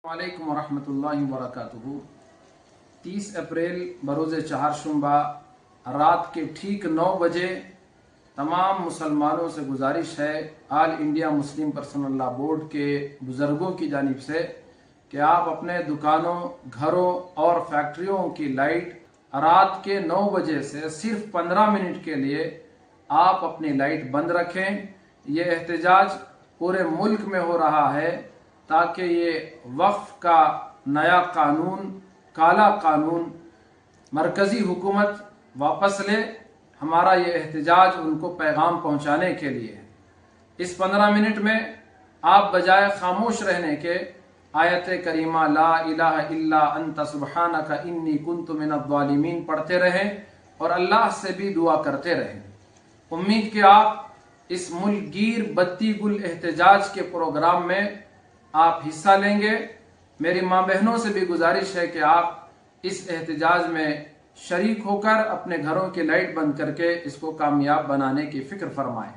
वालेकुम वरहमतुल्लाहि वबरकातुहू। 30 अप्रैल बरोज़ चहारशंबा रात के ठीक 9 बजे तमाम मुसलमानों से गुजारिश है all India Muslim personal law board के बुज़ुर्गों की जानिब से कि आप अपने दुकानों, घरों और फैक्ट्रियों की लाइट रात के 9 बजे से सिर्फ 15 मिनट के लिए आप अपनी लाइट बंद रखें। ये एहतजाज पूरे मुल्क में हो रहा है ताकि ये वक्फ का नया कानून, काला कानून मरकज़ी हुकूमत वापस ले। हमारा ये एहतजाज उनको पैगाम पहुँचाने के लिए है। इस 15 मिनट में आप बजाय खामोश रहने के आयत करीमा ला इलाहा इल्ला अंता सुब्हानका इन्नी कुन्तु मिनज़्ज़ालिमीन पढ़ते रहें और अल्लाह से भी दुआ करते रहें। उम्मीद कि आप इस मुल्कगीर बत्ती गुल एहतजाज के प्रोग्राम में आप हिस्सा लेंगे। मेरी माँ बहनों से भी गुजारिश है कि आप इस एहतजाज में शरीक होकर अपने घरों की लाइट बंद करके इसको कामयाब बनाने की फ़िक्र फरमाएं।